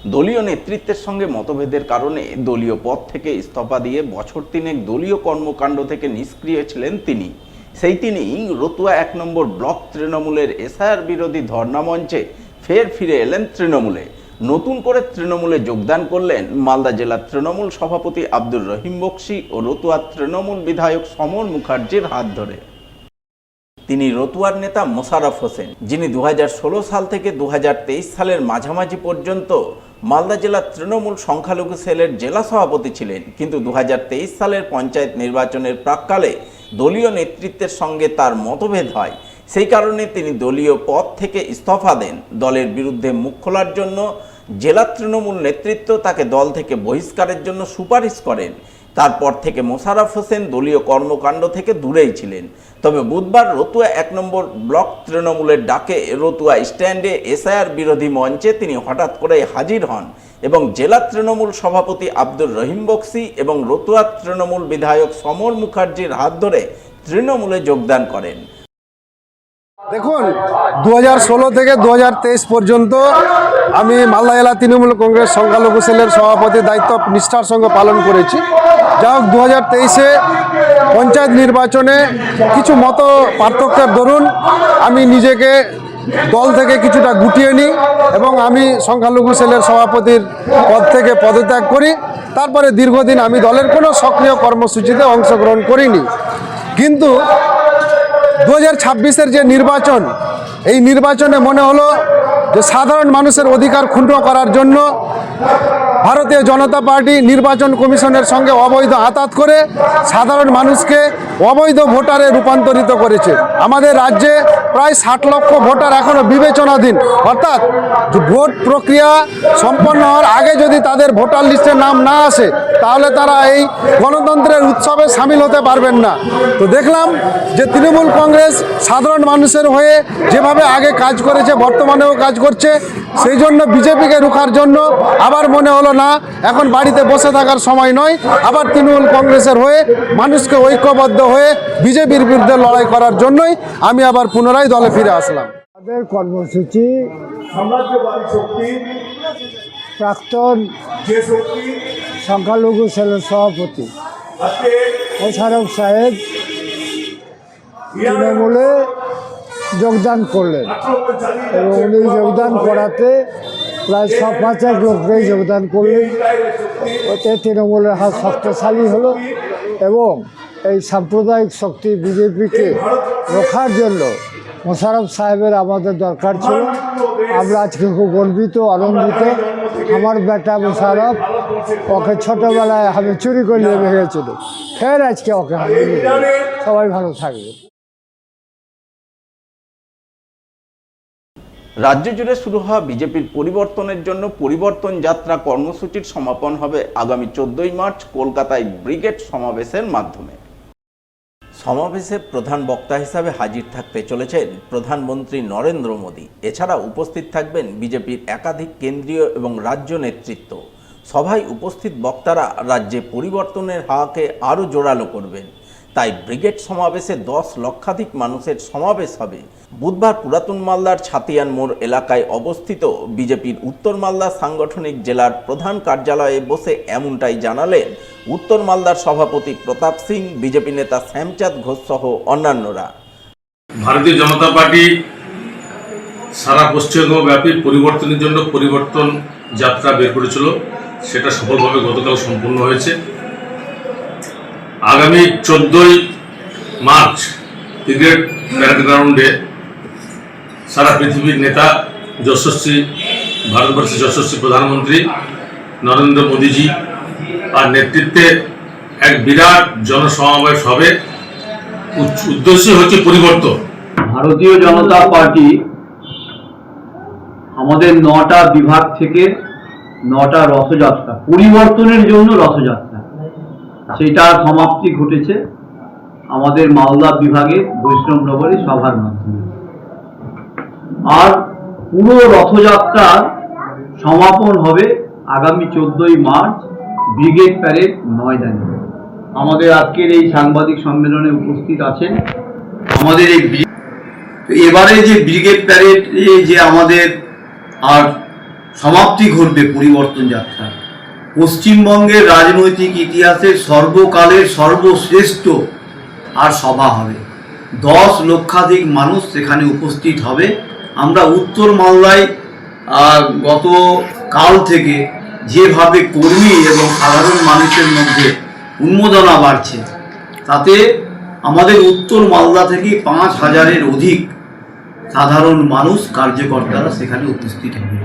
দলীয় নেতৃত্বের সঙ্গে মতভেদের কারণে দলীয় পদ থেকে ইস্তফা দিয়ে বছর তিনেক দলীয় কর্মকাণ্ড থেকে নিষ্ক্রিয় ছিলেন তিনি। তিনি রতুয়া ১ নম্বর ব্লক তৃণমূলের এসআইআর বিরোধী ধর্ণা মঞ্চে ফিরে এলেন তৃণমূলে। নতুন করে তৃণমূলে যোগদান করলেন মালদা জেলার তৃণমূল সভাপতি আব্দুর রহিম বক্সি ও রতুয়া তৃণমূল বিধায়ক সমর মুখার্জির হাত ধরে। তিনি রতুয়ার নেতা মোশাররফ হোসেন, যিনি ২০১৬ সাল থেকে ২০২৩ সালের মাঝামাঝি পর্যন্ত মালদা জেলার তৃণমূল সংখ্যালঘু সেলের জেলা সভাপতি ছিলেন, কিন্তু ২০২৩ সালের পঞ্চায়েত নির্বাচনের প্রাক্কালে দলীয় নেতৃত্বের সঙ্গে তার মতভেদ হয়। সেই কারণে তিনি দলীয় পদ থেকে ইস্তফা দেন। দলের বিরুদ্ধে মুখ খোলার জন্য জেলা তৃণমূল নেতৃত্ব তাকে দল থেকে বহিষ্কারের জন্য সুপারিশ করেন। তারপর থেকে মোশাররফ হোসেন দলীয় কর্মকাণ্ড থেকে দূরেই ছিলেন। তবে বুধবার রতুয়া ১ নম্বর ব্লক তৃণমূলের ডাকে রতুয়া স্ট্যান্ডে এসআইআর বিরোধী মঞ্চে তিনি হঠাৎ করে হাজির হন এবং জেলা তৃণমূল সভাপতি আব্দুর রহিম বক্সি এবং রতুয়া তৃণমূল বিধায়ক সমর মুখার্জির হাত ধরে তৃণমূলে যোগদান করেন। দেখুন, ২০১৬ থেকে ২০২৩ পর্যন্ত আমি মালদা জেলা তৃণমূল কংগ্রেস সংখ্যালঘু সেলের সভাপতির দায়িত্ব নিষ্ঠার সঙ্গে পালন করেছি। যা হোক, ২০২৩-এ পঞ্চায়েত নির্বাচনে কিছু মত পার্থক্যের দরুন আমি নিজেকে দল থেকে কিছুটা গুটিয়ে নিই এবং আমি সংখ্যালঘু সেলের সভাপতির পদ থেকে পদত্যাগ করি। তারপরে দীর্ঘদিন আমি দলের কোনো সক্রিয় কর্মসূচিতে অংশগ্রহণ করিনি। কিন্তু ২০২৬-এর যে নির্বাচন, এই নির্বাচনে মনে হলো যে সাধারণ মানুষের অধিকার ক্ষুণ্ণ করার জন্য ভারতীয় জনতা পার্টি নির্বাচন কমিশনের সঙ্গে অবৈধ আঁতাত করে সাধারণ মানুষকে অবৈধ ভোটারে রূপান্তরিত করেছে। আমাদের রাজ্যে প্রায় ৬০ লক্ষ ভোটার এখনও বিবেচনাধীন, অর্থাৎ ভোট প্রক্রিয়া সম্পন্ন হওয়ার আগে যদি তাদের ভোটার লিস্টে নাম না আসে তাহলে তারা এই গণতন্ত্রের উৎসবে সামিল হতে পারবেন না। তো দেখলাম যে তৃণমূল কংগ্রেস সাধারণ মানুষের হয়ে যেভাবে আগে কাজ করেছে বর্তমানেও কাজ করছে, সেই জন্য বিজেপিকে রুখার জন্য আবার মনে হলো না, এখন বাড়িতে বসে থাকার সময় নয়, আবার তৃণমূল কংগ্রেসের হয়ে মানুষকে ঐক্যবদ্ধ হয়ে বিজেপির বিরুদ্ধে লড়াই করার জন্যই আমি আবার পুনরায় দলে ফিরে আসলাম। আমাদের কর্মসূচি প্রাক্তন সংখ্যালঘু সেলের সভাপতি মোশাররফ সাহেব তৃণমূলে যোগদান করলেন এবং উনি যোগদান করাতে প্রায় ৫০ লোকরাই যোগদান করলেন। ওতে তৃণমূলের হাত শক্তিশালী হলো এবং এই সাম্প্রদায়িক শক্তি বিজেপিকে রক্ষার জন্য মোশাররফ সাহেবের আমাদের দরকার ছিল। আমরা আজকে খুব গর্বিত, আনন্দিত। আমার বেটা মোশাররফ, ওকে ছোটোবেলায় আমি চুরি করে নিয়ে ভেঙেছিল, ফের আজকে ওকে সবাই ভালো থাকবে। রাজ্য জুড়ে শুরু হওয়া বিজেপির পরিবর্তনের জন্য পরিবর্তন যাত্রা কর্মসূচির সমাপন হবে আগামী ১৪ই মার্চ কলকাতায় ব্রিগেড সমাবেশের মাধ্যমে। সমাবেশে প্রধান বক্তা হিসাবে হাজির থাকতে চলেছেন প্রধানমন্ত্রী নরেন্দ্র মোদী। এছাড়া উপস্থিত থাকবেন বিজেপির একাধিক কেন্দ্রীয় এবং রাজ্য নেতৃত্ব। সভায় উপস্থিত বক্তারা রাজ্যে পরিবর্তনের হাওয়াকে আরও জোরালো করবেন। তাই ব্রিগেড সমাবেশে ১০ লক্ষাধিক মানুষের সমাবেশ হবে। বুধবার পুরাতন মালদার ছাতিয়ান মোড় এলাকায় অবস্থিত বিজেপির উত্তর মালদা সাংগঠনিক জেলার প্রধান কার্যালয়ে বসে এমনটাই জানালেন উত্তর মালদার সভাপতি প্রতাপ সিং, বিজেপি নেতা শ্যামচাঁদ ঘোষ সহ অন্যান্যরা। ভারতীয় জনতা পার্টি সারা পশ্চিমবঙ্গব্যাপী পরিবর্তনের জন্য পরিবর্তন যাত্রা বের করেছিল, সেটা সফলভাবে গতকাল সম্পূর্ণ হয়েছে। আগামী 14ই মার্চ ব্রিগেড প্যারেড গ্রাউন্ডে সারা পৃথিবীর নেতা যশস্বী, ভারতবর্ষের যশস্বী প্রধানমন্ত্রী নরেন্দ্র মোদীজি আর নেতৃত্বে এক বিরাট জনসমাবেশ হবে। উদ্দেশ্য হচ্ছে পরিবর্তন। ভারতীয় জনতা পার্টি আমাদের 9টা বিভাগ থেকে 9টা রথযাত্রা, পরিবর্তনের জন্য রথযাত্রা, সেটা সমাপ্তি ঘটেছে আমাদের মালদা বিভাগে বৈষ্ণবনগরে সভার মাধ্যমে। আর পুরো রথযাত্রার সমাপন হবে আগামী 14ই মার্চ ব্রিগেড প্যারেড ময়দানে। আমাদের আজকের এই সাংবাদিক সম্মেলনে উপস্থিত আছেন আমাদের এবারে যে ব্রিগেড প্যারেড যে আমাদের আর সমাপ্তি ঘটবে পরিবর্তন যাত্রা। পশ্চিমবঙ্গের রাজনৈতিক ইতিহাসের সর্বকালের সর্বশ্রেষ্ঠ আর সভা হবে। 10 লক্ষাধিক মানুষ সেখানে উপস্থিত হবে। আমরা উত্তর মালদায় গত কাল থেকে যেভাবে কর্মী এবং সাধারণ মানুষের মধ্যে উন্মাদনা বাড়ছে, তাতে আমাদের উত্তর মালদা থেকে 5000-এর অধিক সাধারণ মানুষ কার্যকর্তারা সেখানে উপস্থিত হবে।